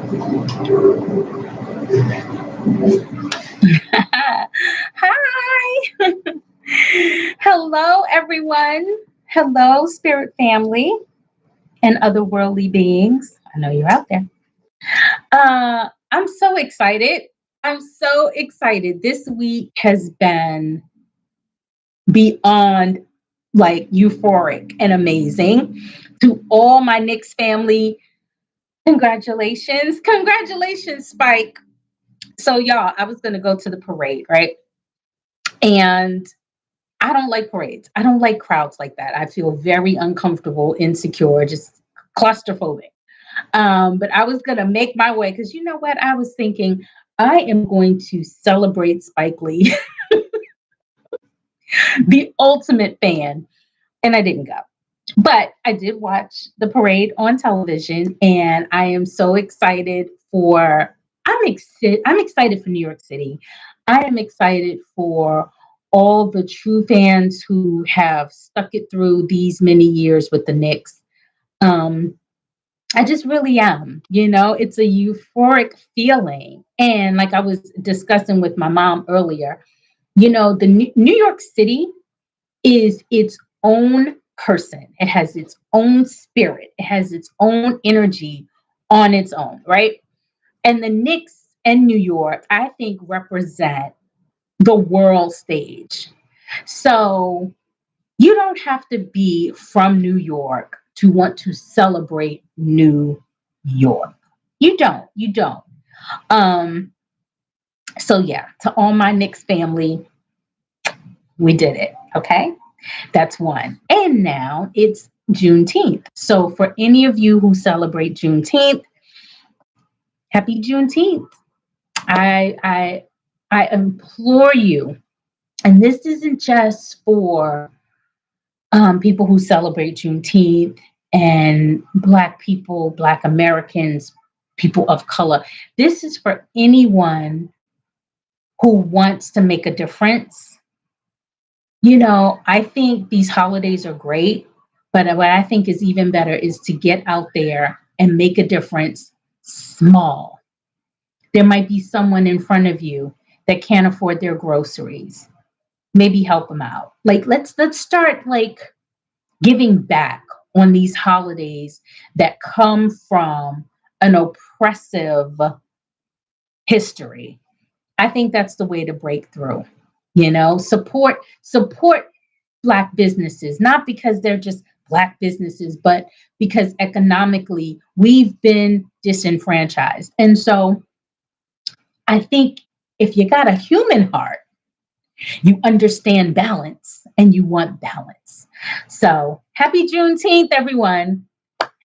Hi. Hello, everyone. Hello, spirit family and other worldly beings. I know you're out there. I'm so excited. I'm so excited. This week has been beyond like euphoric and amazing. To all my Knicks family, congratulations. Congratulations, Spike. So, y'all, I was going to go to the parade, right? And I don't like parades. I don't like crowds like that. I feel very uncomfortable, insecure, just claustrophobic. But I was going to make my way because you know what? I was thinking I am going to celebrate Spike Lee, the ultimate fan, and I didn't go. But I did watch the parade on television, and I am so excited for. I'm excited for New York City. I am excited for all the true fans who have stuck it through these many years with the Knicks. Um, I just really am. You know, it's a euphoric feeling, and like I was discussing with my mom earlier, you know, the New York City is its own person. It has its own spirit. It has its own energy on its own, right? And the Knicks and New York, I think, represent the world stage. So you don't have to be from New York to want to celebrate New York. You don't. You don't. Um, so yeah, to all my Knicks family, we did it. Okay. That's one. And now it's Juneteenth. So for any of you who celebrate Juneteenth, happy Juneteenth. I I I implore you, and this isn't just for people who celebrate Juneteenth and Black people, Black Americans, people of color. This is for anyone who wants to make a difference. You know, I think these holidays are great, but what I think is even better is to get out there and make a difference small. There might be someone in front of you that can't afford their groceries. Maybe help them out. Like let's start like giving back on these holidays that come from an oppressive history. I think that's the way to break through. You know, support Black businesses, not because they're just Black businesses, but because economically we've been disenfranchised. And so I think if you got a human heart, you understand balance and you want balance. So happy Juneteenth, everyone.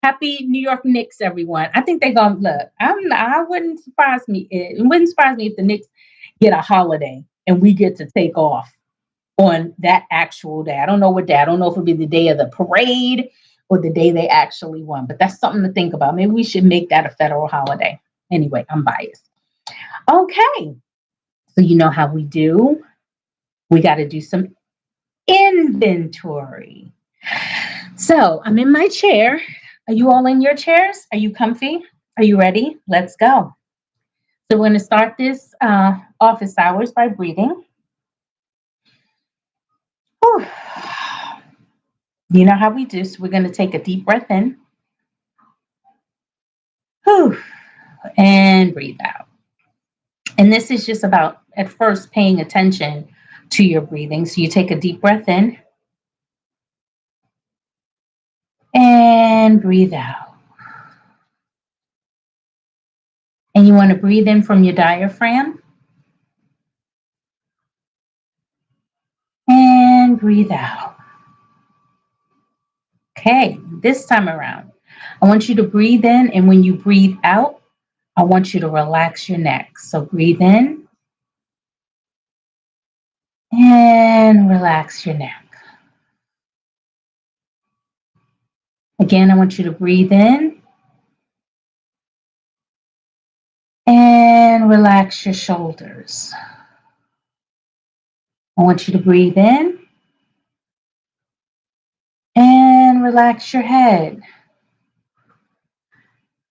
Happy New York Knicks, everyone. I think they're gonna look. I wouldn't surprise me. It wouldn't surprise me if the Knicks get a holiday and we get to take off on that actual day. I don't know what day. I don't know if it'll be the day of the parade or the day they actually won, but that's something to think about. Maybe we should make that a federal holiday. Anyway, I'm biased. Okay. So you know how we do. We got to do some inventory. So I'm in my chair. Are you all in your chairs? Are you comfy? Are you ready? Let's go. So we're going to start this office hours by breathing. Whew. You know how we do. So we're going to take a deep breath in. Whew. And breathe out. And this is just about at first paying attention to your breathing. So you take a deep breath in and breathe out. And you want to breathe in from your diaphragm and breathe out. Okay, this time around, I want you to breathe in, and when you breathe out, I want you to relax your neck. So breathe in and relax your neck. Again, I want you to breathe in and relax your shoulders. I want you to breathe in relax your head.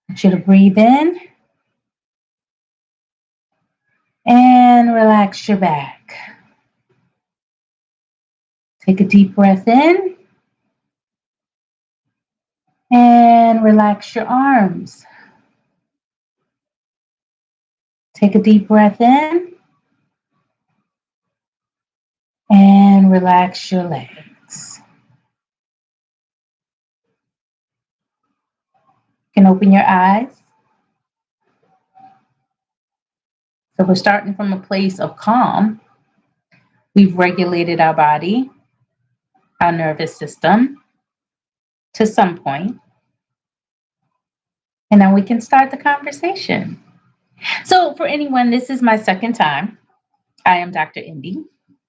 I want you to breathe in And relax your back. Take a deep breath in and relax your arms. Take a deep breath in and relax your legs. You can open your eyes. So we're starting from a place of calm. We've regulated our body, our nervous system to some point, and now we can start the conversation. So for anyone, this is my second time. I am Dr. Indy,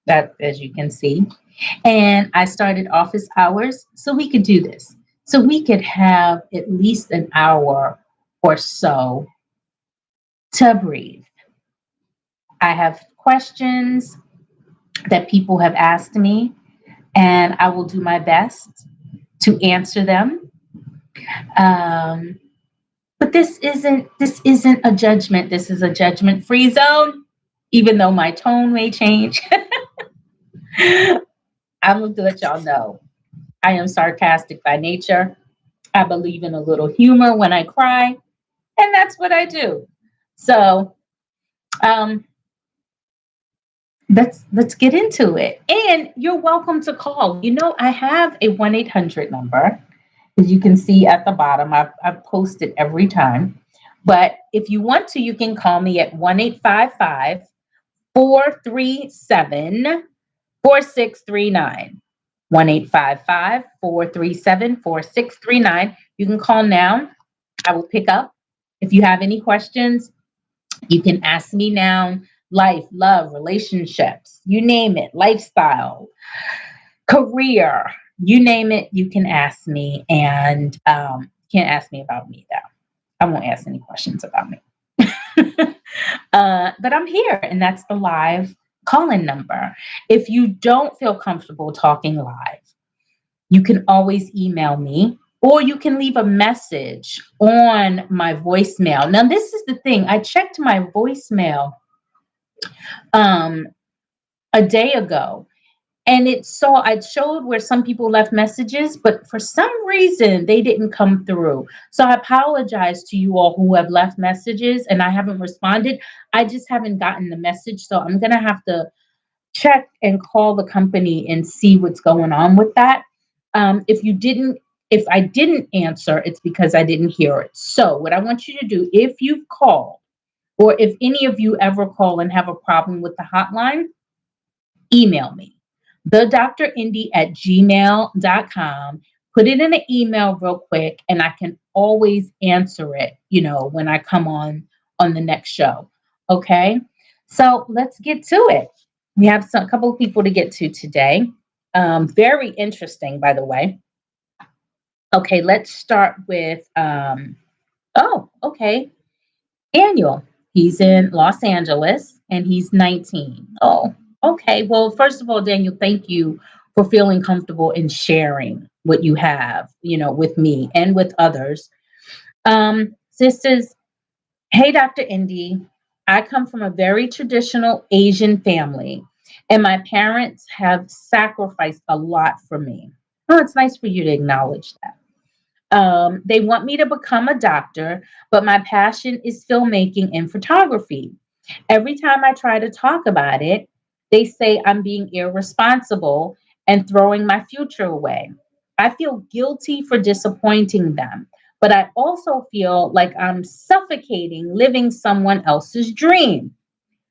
that as you can see, and I started office hours so we could do this. So we could have at least an hour or so to breathe. I have questions that people have asked me, and I will do my best to answer them. Um, but this isn't a judgment. This is a judgment-free zone, even though my tone may change. I'm going to let y'all know I am sarcastic by nature. I believe in a little humor when I cry, and that's what I do. So um, let's get into it. And you're welcome to call. You know, I have a 1-800 number, as you can see at the bottom. I've posted every time. But if you want to, you can call me at 1-855-437-4639. 1-855-437-4639. You can call now. I will pick up. If you have any questions, you can ask me now. Life, love, relationships, you name it, lifestyle, career, you name it, you can ask me. And can't ask me about me, though. I won't ask any questions about me. But I'm here, and that's the live call-in number. If you don't feel comfortable talking live, you can always email me, or you can leave a message on my voicemail. Now, this is the thing. I checked my voicemail um, a day ago, and I showed where some people left messages, but for some reason they didn't come through. So I apologize to you all who have left messages and I haven't responded. I just haven't gotten the message. So I'm going to have to check and call the company and see what's going on with that. If you didn't, if I didn't answer, it's because I didn't hear it. So what I want you to do, if you've called, or if any of you ever call and have a problem with the hotline, email me, thedrindy@gmail.com. Put it in an email real quick, and I can always answer it, when I come on the next show. Okay. So let's get to it. We have a couple of people to get to today. Very interesting, by the way. Okay, let's start with oh, okay. Daniel. He's in Los Angeles and he's 19. Oh, okay. Well, first of all, Daniel, thank you for feeling comfortable in sharing what you have, with me and with others. This is, hey, Dr. Indy. I come from a very traditional Asian family, and my parents have sacrificed a lot for me. Oh, it's nice for you to acknowledge that. They want me to become a doctor, but my passion is filmmaking and photography. Every time I try to talk about it, they say I'm being irresponsible and throwing my future away. I feel guilty for disappointing them, but I also feel like I'm suffocating living someone else's dream.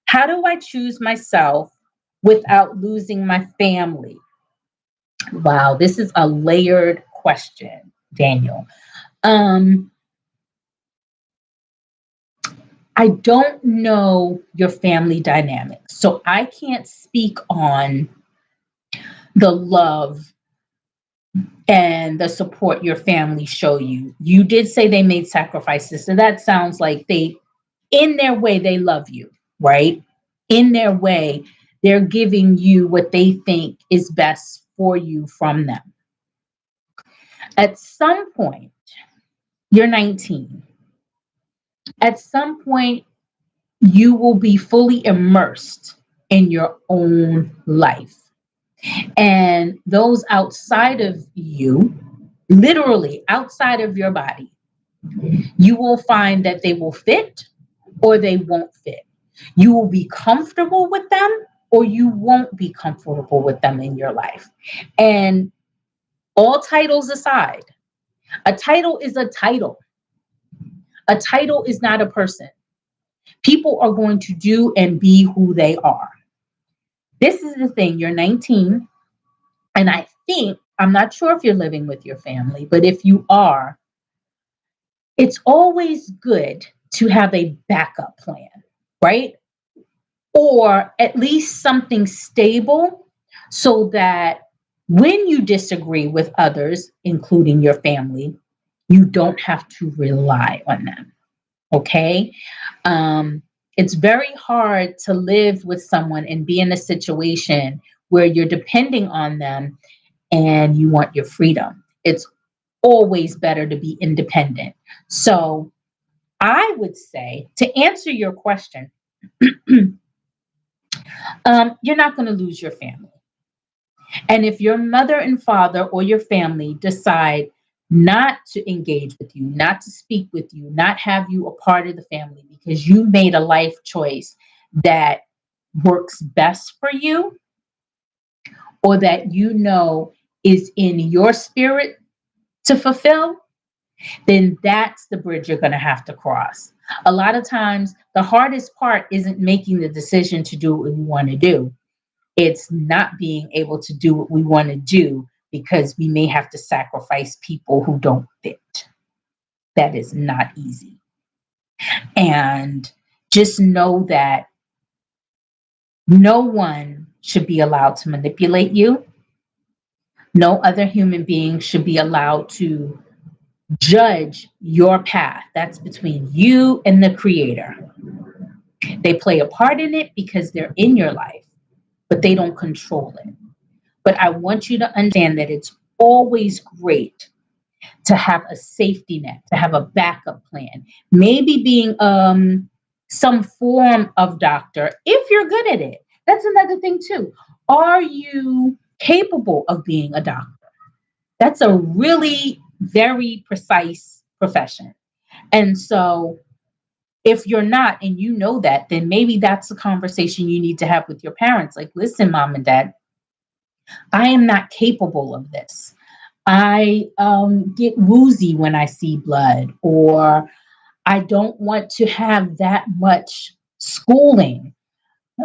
How do I choose myself without losing my family? Wow, this is a layered question, Daniel. Um, I don't know your family dynamics, so I can't speak on the love and the support your family show you. You did say they made sacrifices, so that sounds like in their way, they love you, right? In their way, they're giving you what they think is best for you from them. At some point, you're 19. At some point, you will be fully immersed in your own life. And those outside of you, literally outside of your body, you will find that they will fit or they won't fit. You will be comfortable with them or you won't be comfortable with them in your life. And all titles aside, a title is a title. A title is not a person. People are going to do and be who they are. This is the thing. You're 19, and I think, I'm not sure if you're living with your family, but if you are, it's always good to have a backup plan, right? Or at least something stable so that when you disagree with others, including your family, you don't have to rely on them. Okay. It's very hard to live with someone and be in a situation where you're depending on them and you want your freedom. It's always better to be independent. So I would say, to answer your question, you're not going to lose your family. And if your mother and father or your family decide not to engage with you, not to speak with you, not have you a part of the family because you made a life choice that works best for you or that you know is in your spirit to fulfill, then that's the bridge you're going to have to cross. A lot of times, the hardest part isn't making the decision to do what we want to do. It's not being able to do what we want to do because we may have to sacrifice people who don't fit. That is not easy. And just know that no one should be allowed to manipulate you. No other human being should be allowed to judge your path. That's between you and the creator. They play a part in it because they're in your life, but they don't control it. But I want you to understand that it's always great to have a safety net, to have a backup plan. Maybe being some form of doctor if you're good at it. That's another thing too. Are you capable of being a doctor? That's a really very precise profession. And so if you're not and you know that, then maybe that's a conversation you need to have with your parents. Like, listen, mom and dad, I am not capable of this. I get woozy when I see blood, or I don't want to have that much schooling.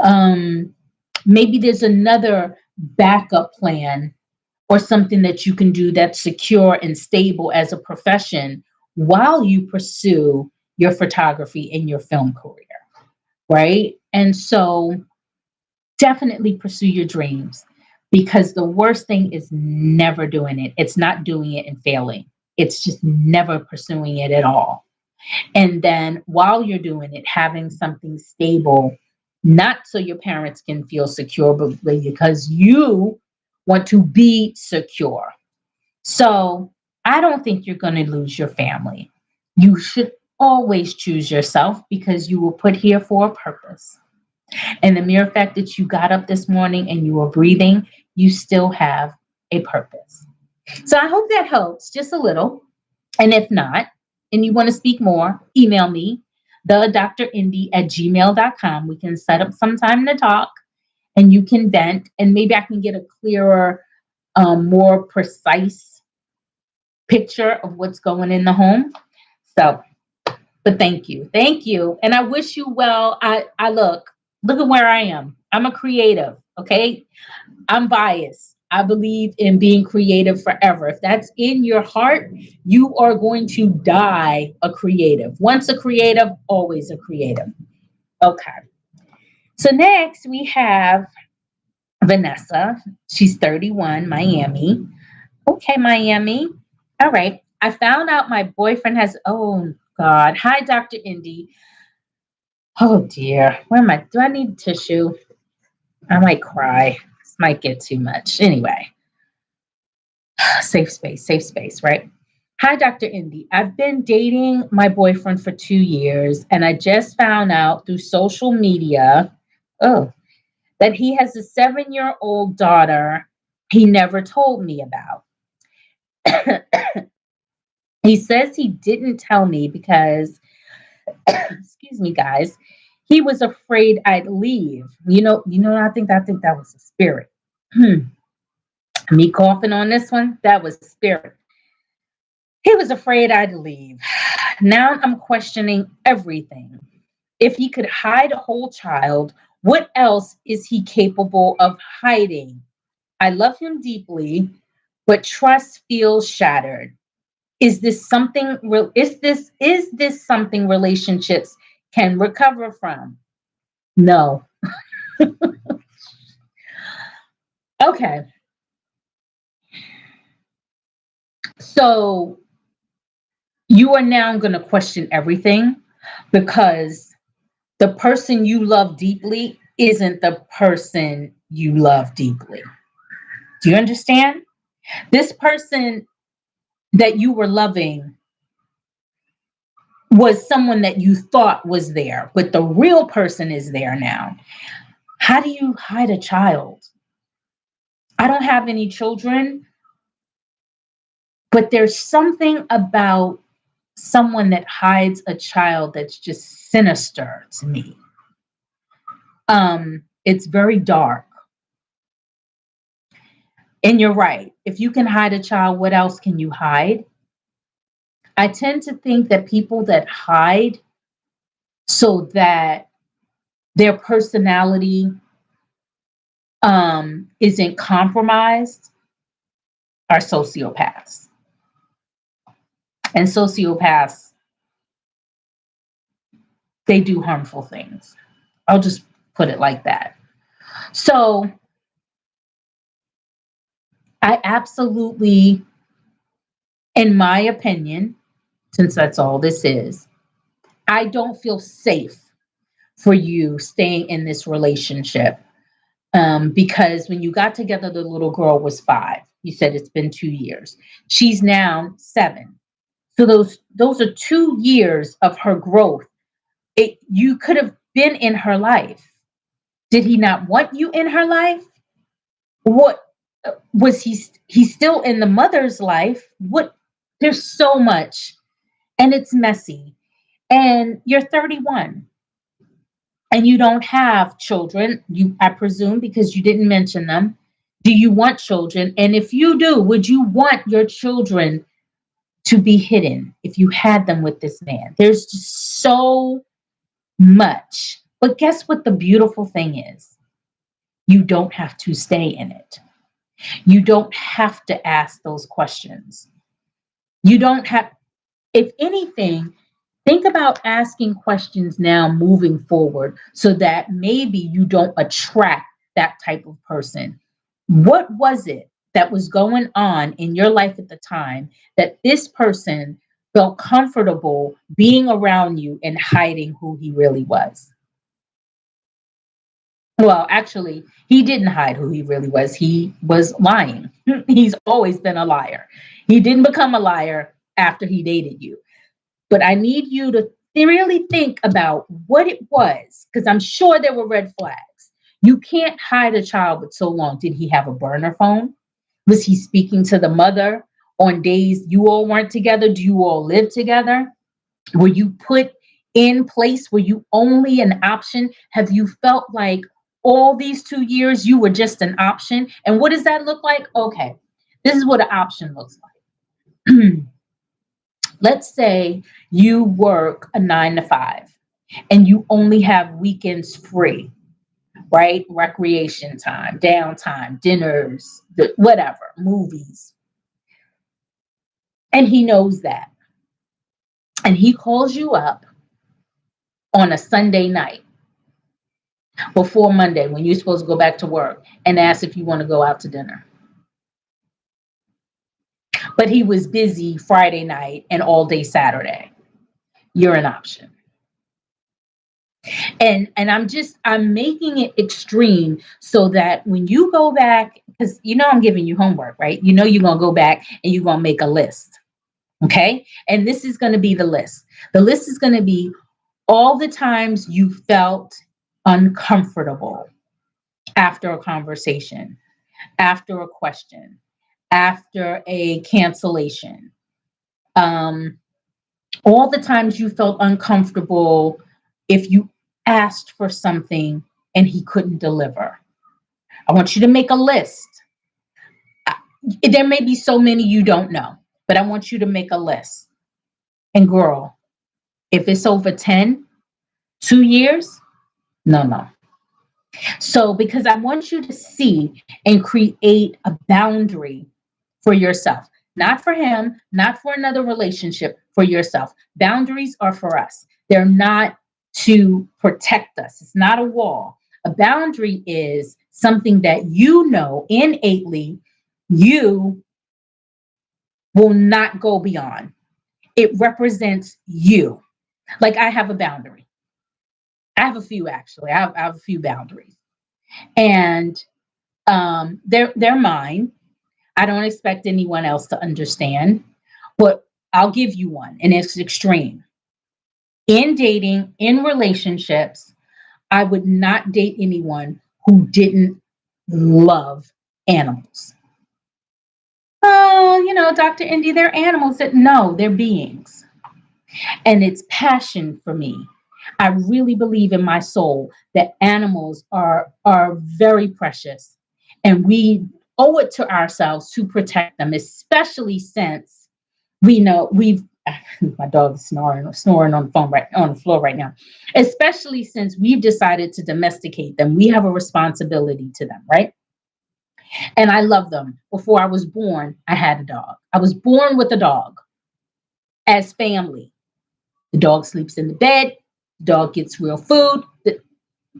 Um, Maybe there's another backup plan or something that you can do that's secure and stable as a profession while you pursue your photography and your film career, right? And so definitely pursue your dreams because the worst thing is never doing it. It's not doing it and failing. It's just never pursuing it at all. And then while you're doing it, having something stable, not so your parents can feel secure, but because you want to be secure. So I don't think you're going to lose your family. You should always choose yourself because you were put here for a purpose. And the mere fact that you got up this morning and you were breathing, you still have a purpose. So I hope that helps just a little. And if not, and you want to speak more, email me, thedrindy@gmail.com. We can set up some time to talk and you can vent, and maybe I can get a clearer, more precise picture of what's going in the home. So, but thank you. Thank you. And I wish you well. I look at where I am. I'm a creative. Okay. I'm biased. I believe in being creative forever. If that's in your heart, you are going to die a creative. Once a creative, always a creative. Okay. So next we have Vanessa. She's 31, Miami. Okay, Miami. All right. I found out my boyfriend has, oh God. Hi, Dr. Indy. Oh dear. Where am I? Do I need tissue? I might cry. This might get too much. Anyway, safe space, right? Hi, Dr. Indy. I've been dating my boyfriend for 2 years, and I just found out through social media, oh, that he has a 7-year-old daughter he never told me about. He says he didn't tell me because, excuse me, guys, he was afraid I'd leave. I think that was the spirit. Me coughing on this one, that was spirit. He was afraid I'd leave. Now I'm questioning everything. If he could hide a whole child, what else is he capable of hiding? I love him deeply, but trust feels shattered. Is this something relationships can recover from? No. Okay. So you are now going to question everything because the person you love deeply isn't the person you love deeply. Do you understand? This person that you were loving was someone that you thought was there, but the real person is there now. How do you hide a child? I don't have any children, but there's something about someone that hides a child that's just sinister to me. It's very dark. And you're right. If you can hide a child, what else can you hide? I tend to think that people that hide so that their personality isn't compromised are sociopaths. And sociopaths, they do harmful things. I'll just put it like that. So I absolutely, in my opinion, since that's all this is, I don't feel safe for you staying in this relationship. Because when you got together, the little girl was 5. You said it's been 2 years. She's now 7. So those are 2 years of her growth. You could have been in her life. Did he not want you in her life? What was he's still in the mother's life? What There's so much, and it's messy. And you're 31 and you don't have children, I presume, because you didn't mention them. Do you want children? And if you do, would you want your children to be hidden if you had them with this man? There's just so much. But guess what the beautiful thing is? You don't have to stay in it. You don't have to ask those questions. You don't have, if anything, think about asking questions now moving forward so that maybe you don't attract that type of person. What was it that was going on in your life at the time that this person felt comfortable being around you and hiding who he really was? Well, actually, he didn't hide who he really was. He was lying. He's always been a liar. He didn't become a liar after he dated you. But I need you to really think about what it was, because I'm sure there were red flags. You can't hide a child but so long. Did he have a burner phone? Was he speaking to the mother on days you all weren't together? Do you all live together? Were you put in place? Were you only an option? Have you felt like all these 2 years you were just an option? And what does that look like? Okay, this is what an option looks like. Let's say you work a 9 to 5 and you only have weekends free, right? Recreation time, downtime, dinners, whatever, movies. And he knows that. And he calls you up on a Sunday night before Monday when you're supposed to go back to work and asks if you want to go out to dinner. But he was busy Friday night and all day Saturday. You're an option. And I'm making it extreme so that when you go back, because I'm giving you homework, right? You're gonna go back and you're gonna make a list. Okay. And this is going to be the list. The list is going to be all the times you felt uncomfortable after a conversation, after a question, after a cancellation, um, all the times you felt uncomfortable if you asked for something and he couldn't deliver. I want you to make a list. There may be so many you don't know, but I want you to make a list. And girl, if it's over 10, 2 years, no, no. So, because I want you to see and create a boundary for yourself, not for him, not for another relationship, for yourself. Boundaries are for us, they're not to protect us, it's not a wall. A boundary is something that you know innately you will not go beyond. It represents you. Like I have a boundary. I have a few actually. I have a few boundaries, and they're mine. I don't expect anyone else to understand, but I'll give you one, and it's extreme. In dating, in relationships, I would not date anyone who didn't love animals. Oh, Dr. Indy, they're animals. That no, they're beings. And it's passion for me. I really believe in my soul that animals are very precious, and we owe it to ourselves to protect them, especially since we know we've my dog is snoring on the phone right on the floor right now. Especially since we've decided to domesticate them, we have a responsibility to them, right? And I love them. Before I was born, I had a dog. I was born with a dog as family. The dog sleeps in the bed. The dog gets real food. It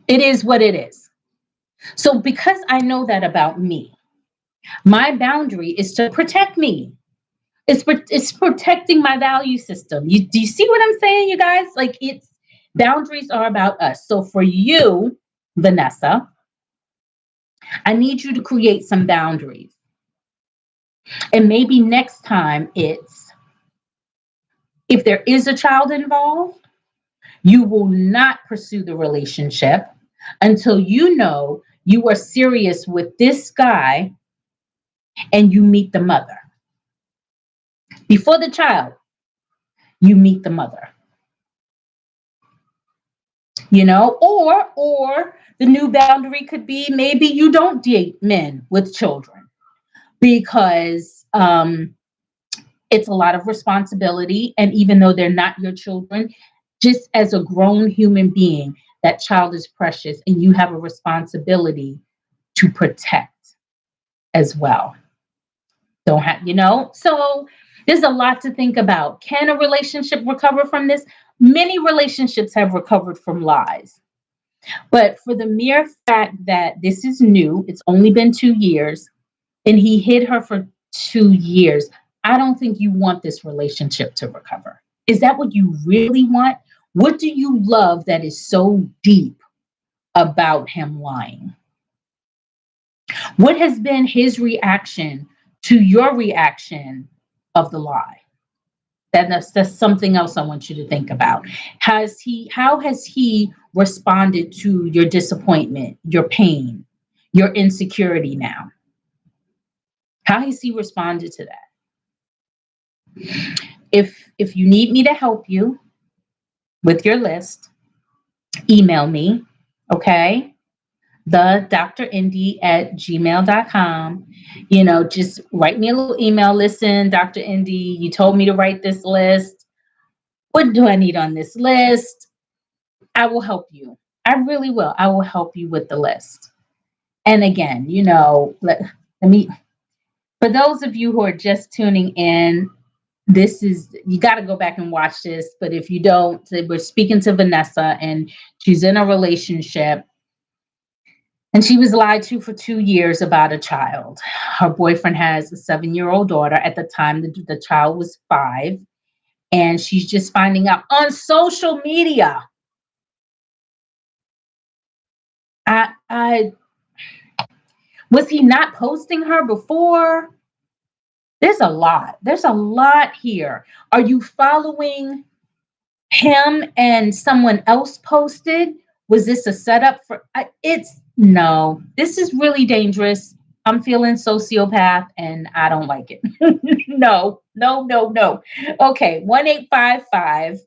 is what it is. So, because I know that about me, my boundary is to protect me. It's protecting my value system. Do you see what I'm saying, you guys? Like it's boundaries are about us. So for you, Vanessa, I need you to create some boundaries. And maybe next time it's if there is a child involved, you will not pursue the relationship until you know you are serious with this guy and you meet the mother. Before the child, you meet the mother. Or the new boundary could be maybe you don't date men with children because it's a lot of responsibility, and even though they're not your children, just as a grown human being, that child is precious and you have a responsibility to protect as well. Don't have, so there's a lot to think about. Can a relationship recover from this? Many relationships have recovered from lies. But for the mere fact that this is new, it's only been 2 years, and he hid her for 2 years, I don't think you want this relationship to recover. Is that what you really want? What do you love that is so deep about him lying? What has been his reaction to your reaction of the lie? That's something else I want you to think about. How has he responded to your disappointment, your pain, your insecurity now? How has he responded to that? If you need me to help you with your list, email me, okay? The drindy@gmail.com. Just write me a little email. Listen, Dr. Indy, you told me to write this list. What do I need on this list? I will help you. I really will. I will help you with the list. And again, let me, for those of you who are just tuning in, you got to go back and watch this. But if you don't, we're speaking to Vanessa, and she's in a relationship, and she was lied to for 2 years about a child. Her boyfriend has a 7-year-old daughter. At the time, the child was 5. And she's just finding out on social media. I was he not posting her before? There's a lot. There's a lot here. Are you following him and someone else posted? Was this a setup for it's no, this is really dangerous. I'm feeling sociopath and I don't like it. No, no, no, no. Okay, 1-855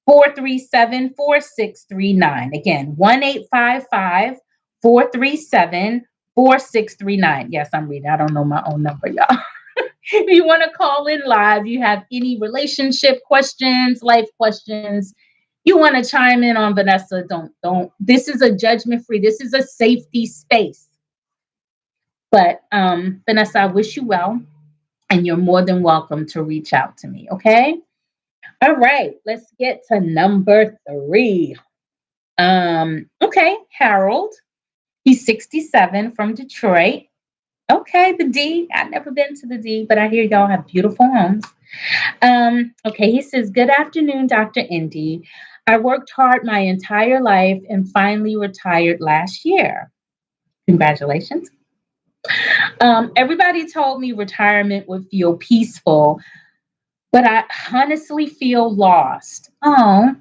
437 4639. Again, 1-855 437 4639. Yes, I'm reading. I don't know my own number, y'all. If you want to call in live, you have any relationship questions, life questions, you want to chime in on Vanessa, don't. This is a judgment free. This is a safety space. But Vanessa, I wish you well, and you're more than welcome to reach out to me. Okay. All right. Let's get to number 3. Okay, Harold. He's 67 from Detroit. Okay, the D. I've never been to the D, but I hear y'all have beautiful homes. Okay, he says, "Good afternoon, Dr. Indy. I worked hard my entire life and finally retired last year. Congratulations. Everybody told me retirement would feel peaceful, but I honestly feel lost. Oh,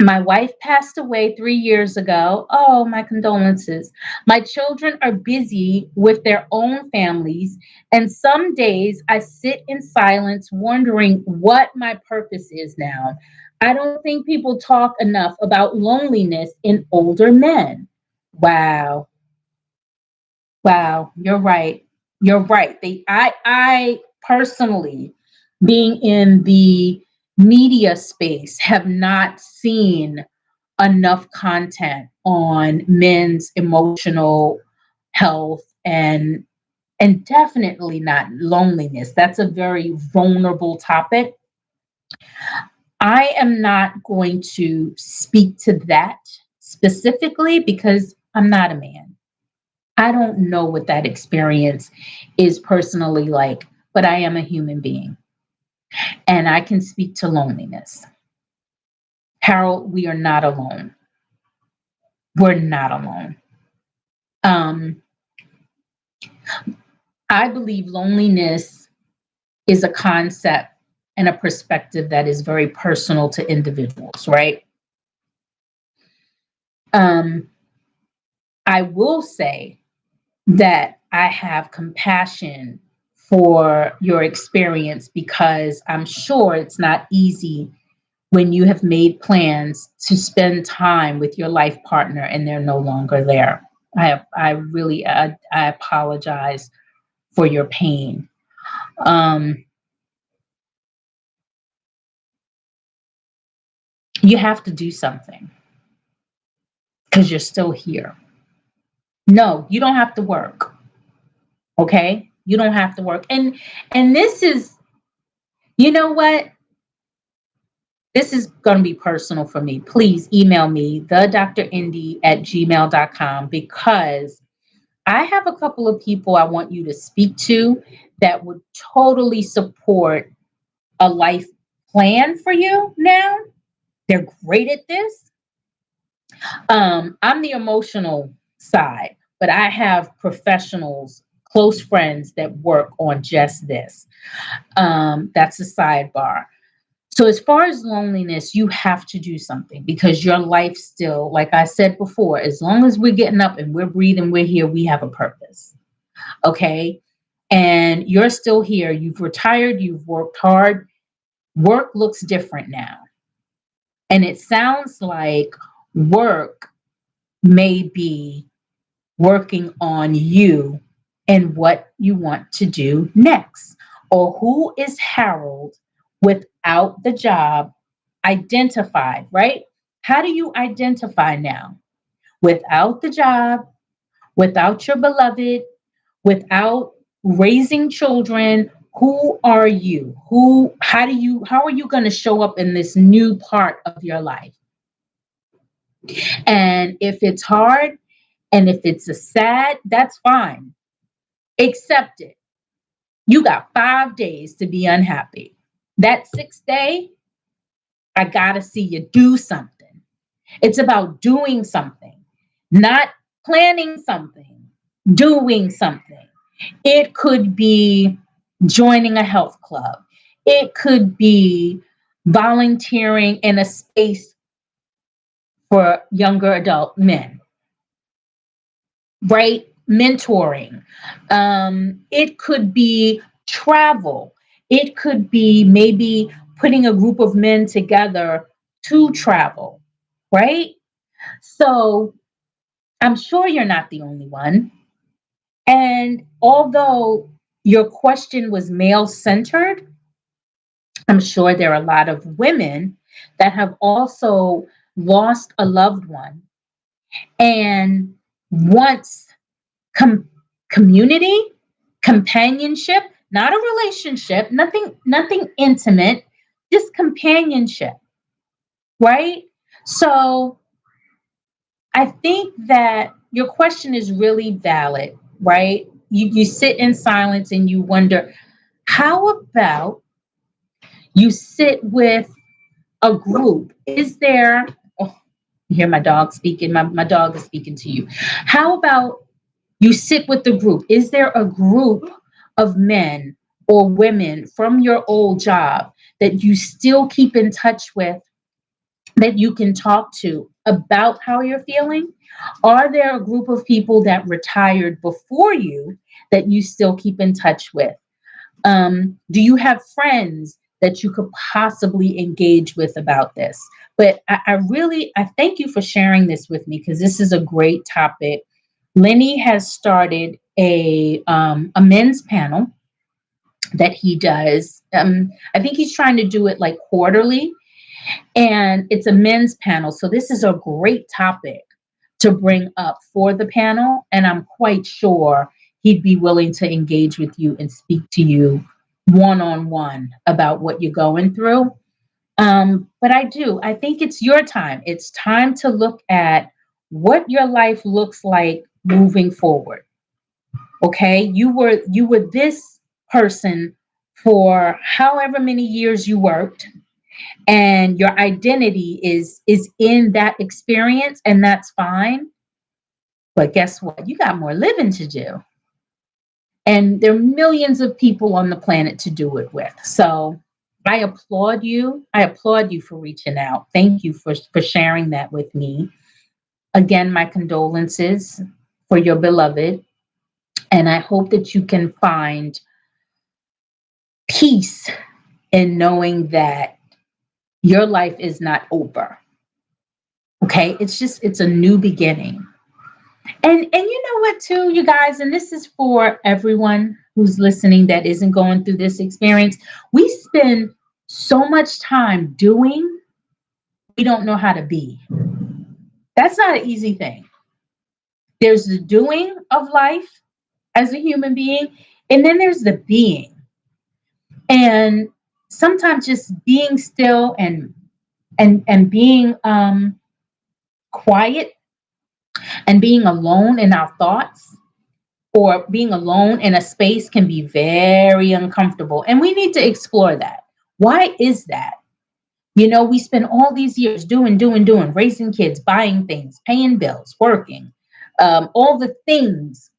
my wife passed away 3 years ago. Oh, my condolences. My children are busy with their own families, and some days I sit in silence wondering what my purpose is now. I don't think people talk enough about loneliness in older men." Wow. Wow, you're right. You're right. I personally, being in the media space, have not seen enough content on men's emotional health and definitely not loneliness. That's a very vulnerable topic. I am not going to speak to that specifically because I'm not a man. I don't know what that experience is personally like, but I am a human being and I can speak to loneliness. Harold, we are not alone. We're not alone. Um, I believe loneliness is a concept and a perspective that is very personal to individuals, right? Um, I will say that I have compassion for your experience because I'm sure it's not easy when you have made plans to spend time with your life partner and they're no longer there. I really, I apologize for your pain. Um, you have to do something because you're still here. No, you don't have to work. Okay, you don't have to work. And this is, you know what? This is going to be personal for me. Please email me, thedrindy@gmail.com, because I have a couple of people I want you to speak to that would totally support a life plan for you now. They're great at this. I'm the emotional side, but I have professionals, close friends that work on just this. That's a sidebar. So, as far as loneliness, you have to do something because your life still, like I said before, as long as we're getting up and we're breathing, we're here, we have a purpose. Okay. And you're still here. You've retired, you've worked hard. Work looks different now. And it sounds like work may be working on you and what you want to do next. Or who is Harold without the job identified, right? How do you identify now? Without the job, without your beloved, without raising children, who are you? How are you going to show up in this new part of your life? And if it's hard and if it's a sad, that's fine. Accept it. You got 5 days to be unhappy. That sixth day, I got to see you do something. It's about doing something, not planning something, doing something. It could be joining a health club. It could be volunteering in a space for younger adult men, right? Mentoring. It could be travel. It could be maybe putting a group of men together to travel, right? So I'm sure you're not the only one. And although your question was male centered, I'm sure there are a lot of women that have also lost a loved one and wants com- community, companionship, not a relationship, nothing intimate, just companionship, right? So I think that your question is really valid, right? You sit in silence and you wonder, how about you sit with a group? Is there, oh, you hear my dog speaking? My dog is speaking to you. How about you sit with the group? Is there a group of men or women from your old job that you still keep in touch with, that you can talk to about how you're feeling? Are there a group of people that retired before you that you still keep in touch with? Do you have friends that you could possibly engage with about this? But I thank you for sharing this with me, because this is a great topic. Lenny has started a men's panel that he does. I think he's trying to do it like quarterly, and it's a men's panel. So this is a great topic to bring up for the panel. And I'm quite sure he'd be willing to engage with you and speak to you one on one about what you're going through. But I think it's your time. It's time to look at what your life looks like moving forward. Okay. You were this person for however many years you worked, and your identity is in that experience, and that's fine. But guess what? You got more living to do. And there are millions of people on the planet to do it with. So I applaud you. I applaud you for reaching out. Thank you for sharing that with me. Again, my condolences for your beloved. And I hope that you can find peace in knowing that your life is not over. Okay. It's a new beginning. And you know what, too, you guys, and this is for everyone who's listening that isn't going through this experience. We spend so much time doing, we don't know how to be. That's not an easy thing. There's the doing of life as a human being, and then there's the being. And sometimes just being still and being quiet and being alone in our thoughts, or being alone in a space, can be very uncomfortable. And we need to explore that. Why is that? You know, we spend all these years doing, raising kids, buying things, paying bills, working, all the things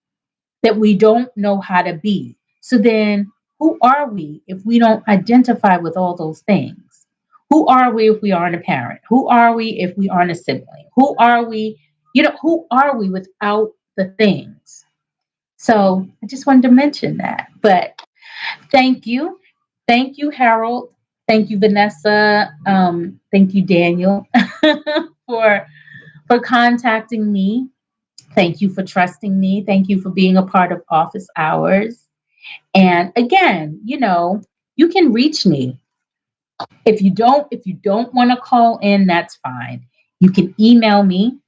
that we don't know how to be. So then, who are we if we don't identify with all those things? Who are we if we aren't a parent? Who are we if we aren't a sibling? Who are we? Who are we without the things? So I just wanted to mention that. But thank you. Thank you, Harold. Thank you, Vanessa. Thank you, Daniel, for contacting me. Thank you for trusting me. Thank you for being a part of office hours. And again, you can reach me. If you don't want to call in, that's fine. You can email me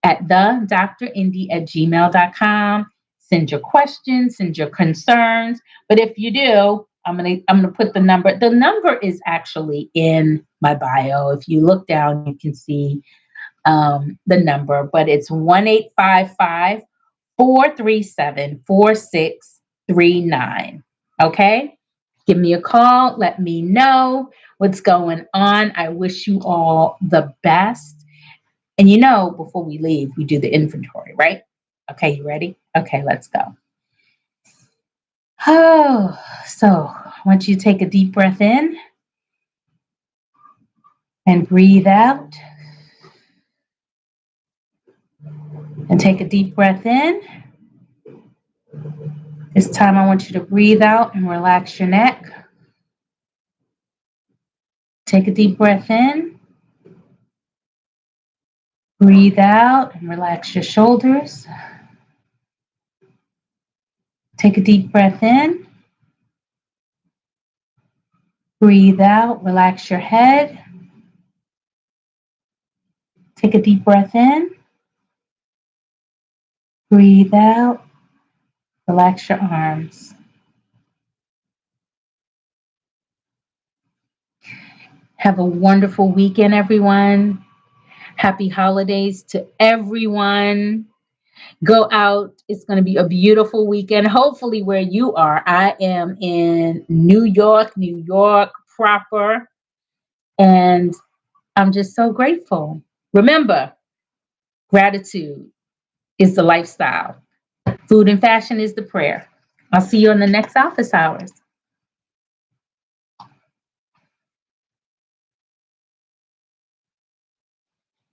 at the drindy@gmail.com. Send your questions, send your concerns. But if you do, I'm gonna put the number. The number is actually in my bio. If you look down, you can see the number, but it's 1-855-437-4639. Okay? Give me a call. Let me know what's going on. I wish you all the best. And before we leave, we do the inventory, right? Okay, you ready? Okay, let's go. Oh, so I want you to take a deep breath in and breathe out. And take a deep breath in. This time I want you to breathe out and relax your neck. Take a deep breath in. Breathe out and relax your shoulders. Take a deep breath in. Breathe out, relax your head. Take a deep breath in. Breathe out, relax your arms. Have a wonderful weekend, everyone. Happy holidays to everyone. Go out. It's going to be a beautiful weekend. Hopefully, where you are. I am in New York proper. And I'm just so grateful. Remember, gratitude is the lifestyle. Food and fashion is the prayer. I'll see you on the next office hours.